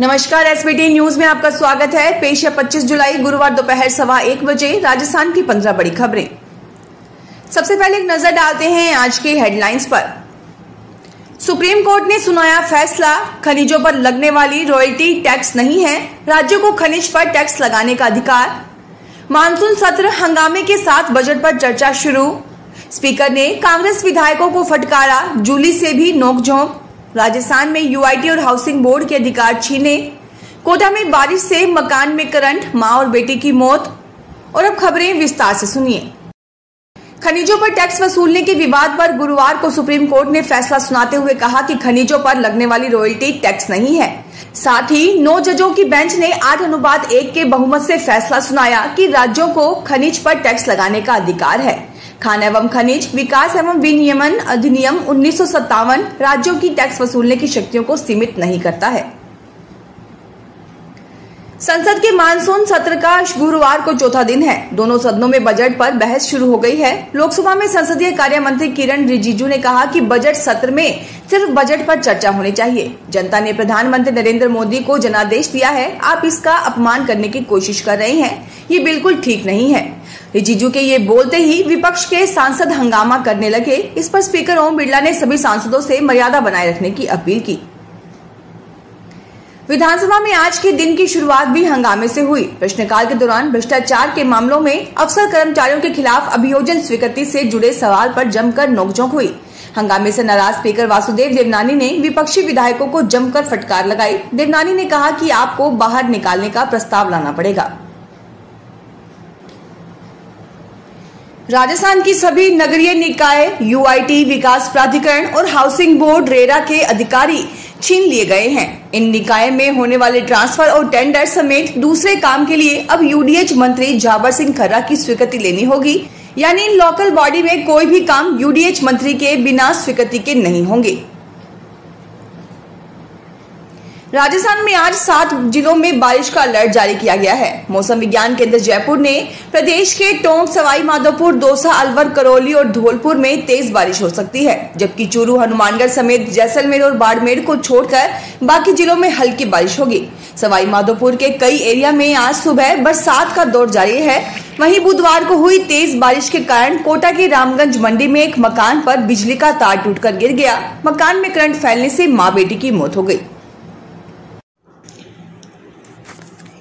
नमस्कार, SBT news में आपका स्वागत है। पेश है 25 जुलाई गुरुवार दोपहर 1:15 बजे राजस्थान की 15 बड़ी खबरें। सबसे पहले एक नजर डालते हैं आज के हेडलाइंस पर। सुप्रीम कोर्ट ने सुनाया फैसला, खनिजों पर लगने वाली रॉयल्टी टैक्स नहीं है, राज्यों को खनिज पर टैक्स लगाने का अधिकार। मानसून सत्र हंगामे के साथ बजट पर चर्चा शुरू। स्पीकर ने कांग्रेस विधायकों को फटकारा, जूली से भी नोकझोंक। राजस्थान में यूआईटी और हाउसिंग बोर्ड के अधिकार छीने। कोटा में बारिश से मकान में करंट, मां और बेटी की मौत। और अब खबरें विस्तार से सुनिए। खनिजों पर टैक्स वसूलने के विवाद पर गुरुवार को सुप्रीम कोर्ट ने फैसला सुनाते हुए कहा कि खनिजों पर लगने वाली रॉयल्टी टैक्स नहीं है। साथ ही 9 जजों की बेंच ने 8:1 के बहुमत से फैसला सुनाया कि राज्यों को खनिज पर टैक्स लगाने का अधिकार है। खान एवं खनिज विकास एवं विनियमन अधिनियम 1957 राज्यों की टैक्स वसूलने की शक्तियों को सीमित नहीं करता है। संसद के मानसून सत्र का गुरुवार को चौथा दिन है। दोनों सदनों में बजट पर बहस शुरू हो गई है। लोकसभा में संसदीय कार्य मंत्री किरण रिजिजू ने कहा कि बजट सत्र में सिर्फ बजट पर चर्चा होनी चाहिए। जनता ने प्रधानमंत्री नरेंद्र मोदी को जनादेश दिया है, आप इसका अपमान करने की कोशिश कर रहे हैं, ये बिल्कुल ठीक नहीं है। रिजिजू के ये बोलते ही विपक्ष के सांसद हंगामा करने लगे। इस पर स्पीकर ओम बिरला ने सभी सांसदों से मर्यादा बनाए रखने की अपील की। विधानसभा में आज के दिन की शुरुआत भी हंगामे से हुई। प्रश्नकाल के दौरान भ्रष्टाचार के मामलों में अफसर कर्मचारियों के खिलाफ अभियोजन स्वीकृति से जुड़े सवाल पर जमकर नोकझोंक हुई। हंगामे से नाराज स्पीकर वासुदेव देवनानी ने विपक्षी विधायकों को जमकर फटकार लगाई। देवनानी ने कहा कि आपको बाहर निकालने का प्रस्ताव लाना पड़ेगा। राजस्थान की सभी नगरीय निकाय, यूआईटी विकास प्राधिकरण और हाउसिंग बोर्ड रेरा के अधिकारी छीन लिए गए हैं। इन निकाय में होने वाले ट्रांसफर और टेंडर समेत दूसरे काम के लिए अब यूडीएच मंत्री जाबर सिंह खर्रा की स्वीकृति लेनी होगी। यानी इन लोकल बॉडी में कोई भी काम यूडीएच मंत्री के बिना स्वीकृति के नहीं होंगे। राजस्थान में आज 7 जिलों में बारिश का अलर्ट जारी किया गया है। मौसम विज्ञान केंद्र जयपुर ने प्रदेश के टोंक, सवाई माधोपुर, दौसा, अलवर, करौली और धौलपुर में तेज बारिश हो सकती है, जबकि चूरू, हनुमानगढ़ समेत जैसलमेर और बाड़मेर को छोड़कर बाकी जिलों में हल्की बारिश होगी। सवाई माधोपुर के कई एरिया में आज सुबह बरसात का दौर जारी है। वहीं बुधवार को हुई तेज बारिश के कारण कोटा के रामगंज मंडी में एक मकान पर बिजली का तार टूटकर गिर गया। मकान में करंट फैलने से मां बेटी की मौत हो गई।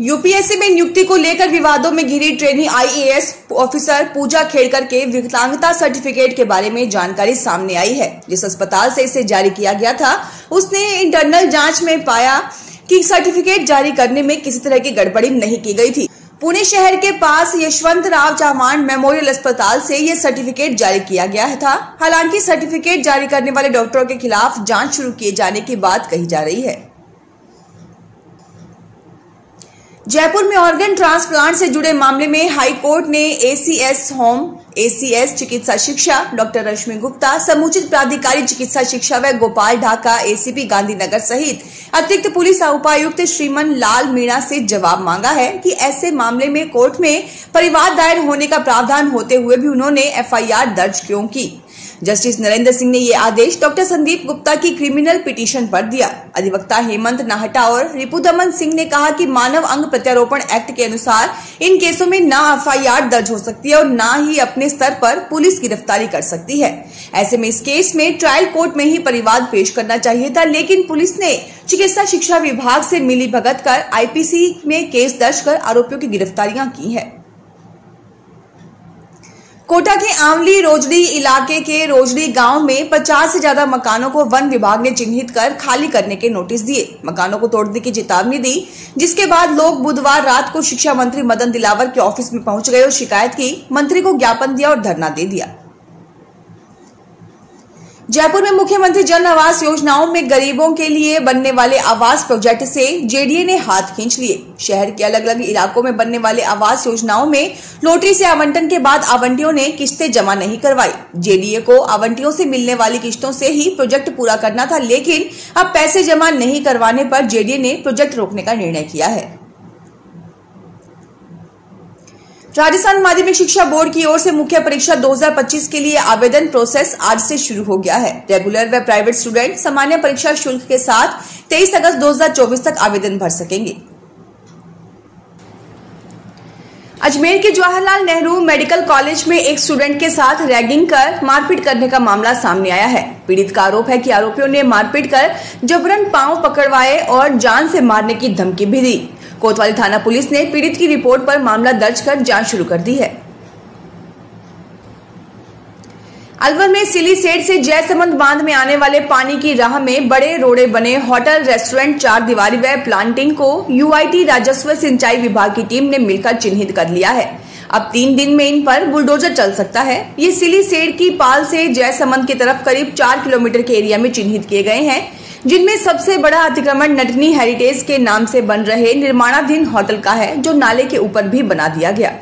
यूपीएससी में नियुक्ति को लेकर विवादों में घिरी ट्रेनी आईएएस ऑफिसर पूजा खेड़कर के विकलांगता सर्टिफिकेट के बारे में जानकारी सामने आई है। जिस अस्पताल से इसे जारी किया गया था, उसने इंटरनल जांच में पाया कि सर्टिफिकेट जारी करने में किसी तरह की गड़बड़ी नहीं की गई थी। पुणे शहर के पास यशवंतराव चव्हाण मेमोरियल अस्पताल से यह सर्टिफिकेट जारी किया गया था। हालांकि सर्टिफिकेट जारी करने वाले डॉक्टरों के खिलाफ जांच शुरू किए जाने की बात कही जा रही है। जयपुर में ऑर्गन ट्रांसप्लांट से जुड़े मामले में हाई कोर्ट ने एसीएस होम, एसीएस चिकित्सा शिक्षा डॉक्टर रश्मि गुप्ता, समुचित प्राधिकारी चिकित्सा शिक्षा व गोपाल ढाका एसीपी गांधीनगर सहित अतिरिक्त पुलिस उपायुक्त श्रीमन लाल मीणा से जवाब मांगा है कि ऐसे मामले में कोर्ट में परिवाद दायर होने का प्रावधान होते हुए भी उन्होंने एफआईआर दर्ज क्यों की। जस्टिस नरेंद्र सिंह ने ये आदेश डॉक्टर संदीप गुप्ता की क्रिमिनल पिटीशन पर दिया। अधिवक्ता हेमंत नाहटा और रिपुदमन सिंह ने कहा कि मानव अंग प्रत्यारोपण एक्ट के अनुसार इन केसों में ना एफआईआर दर्ज हो सकती है और ना ही अपने स्तर पर पुलिस गिरफ्तारी कर सकती है। ऐसे में इस केस में ट्रायल कोर्ट में ही परिवाद पेश करना चाहिए था, लेकिन पुलिस ने चिकित्सा शिक्षा विभाग से मिलीभगत कर आईपीसी में केस दर्ज कर आरोपियों की गिरफ्तारियां की है। कोटा के आंवली रोजड़ी इलाके के रोजड़ी गांव में 50 से ज्यादा मकानों को वन विभाग ने चिन्हित कर खाली करने के नोटिस दिए। मकानों को तोड़ने की चेतावनी दी, जिसके बाद लोग बुधवार रात को शिक्षा मंत्री मदन दिलावर के ऑफिस में पहुंच गए और शिकायत की। मंत्री को ज्ञापन दिया और धरना दे दिया। जयपुर में मुख्यमंत्री जन आवास योजनाओं में गरीबों के लिए बनने वाले आवास प्रोजेक्ट से जेडीए ने हाथ खींच लिए। शहर के अलग अलग इलाकों में बनने वाले आवास योजनाओं में लॉटरी से आवंटन के बाद आवंटियों ने किस्तें जमा नहीं करवाई। जेडीए को आवंटियों से मिलने वाली किस्तों से ही प्रोजेक्ट पूरा करना था, लेकिन अब पैसे जमा नहीं करवाने पर जेडीए ने प्रोजेक्ट रोकने का निर्णय किया है। राजस्थान माध्यमिक शिक्षा बोर्ड की ओर से मुख्य परीक्षा 2025 के लिए आवेदन प्रोसेस आज से शुरू हो गया है। रेगुलर व प्राइवेट स्टूडेंट सामान्य परीक्षा शुल्क के साथ 23 अगस्त 2024 तक आवेदन भर सकेंगे। अजमेर के जवाहरलाल नेहरू मेडिकल कॉलेज में एक स्टूडेंट के साथ रैगिंग कर मारपीट करने का मामला सामने आया है। पीड़ित का आरोप है कि आरोपियों ने मारपीट कर जबरन पांव पकड़वाए और जान से मारने की धमकी भी दी। कोतवाली थाना पुलिस ने पीड़ित की रिपोर्ट पर मामला दर्ज कर जांच शुरू कर दी है। अलवर में सिली सेठ से जयसमंद बांध में आने वाले पानी की राह में बड़े रोड़े बने होटल, रेस्टोरेंट, चार दीवारी व प्लांटिंग को यूआईटी राजस्व सिंचाई विभाग की टीम ने मिलकर चिन्हित कर लिया है। अब 3 दिन में इन पर बुलडोजर चल सकता है। ये सिली सेठ की पाल से जयसमंद की तरफ करीब 4 किलोमीटर के एरिया में चिन्हित किए गए हैं, जिनमें सबसे बड़ा अतिक्रमण नटनी हेरिटेज के नाम से बन रहे निर्माणाधीन होटल का है, जो नाले के ऊपर भी बना दिया गया।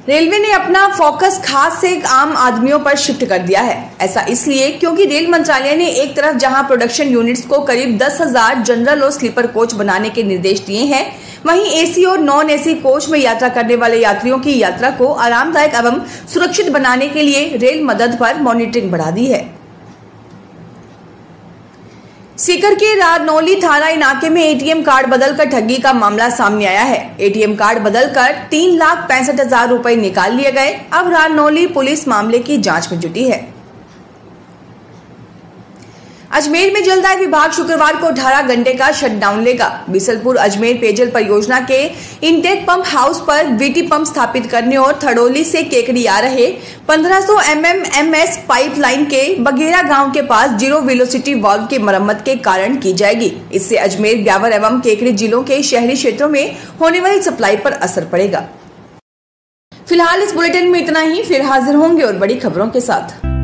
रेलवे ने अपना फोकस खास से आम आदमियों पर शिफ्ट कर दिया है। ऐसा इसलिए क्योंकि रेल मंत्रालय ने एक तरफ जहां प्रोडक्शन यूनिट्स को करीब 10,000 जनरल और स्लीपर कोच बनाने के निर्देश दिए हैं, वहीं एसी और नॉन एसी कोच में यात्रा करने वाले यात्रियों की यात्रा को आरामदायक एवं सुरक्षित बनाने के लिए रेल मदद पर मॉनिटरिंग बढ़ा दी है। सीकर के रारनौली थाना इलाके में एटीएम कार्ड बदलकर ठगी का मामला सामने आया है। एटीएम कार्ड बदलकर 3,65,000 रुपए निकाल लिए गए। अब रारनौली पुलिस मामले की जांच में जुटी है। अजमेर में जलदाय विभाग शुक्रवार को 18 घंटे का शटडाउन लेगा। बिसलपुर अजमेर पेयजल परियोजना के इनटेक पंप हाउस पर वीटी पंप स्थापित करने और थड़ोली से केकड़ी आ रहे 1500 एमएमएस पाइपलाइन के बगेरा गांव के पास जीरो वेलोसिटी वाल्व की मरम्मत के कारण की जाएगी। इससे अजमेर, ब्यावर एवं केकड़ी जिलों के शहरी क्षेत्रों में होने वाली सप्लाई पर असर पड़ेगा। फिलहाल इस बुलेटिन में इतना ही। फिर हाजिर होंगे और बड़ी खबरों के साथ।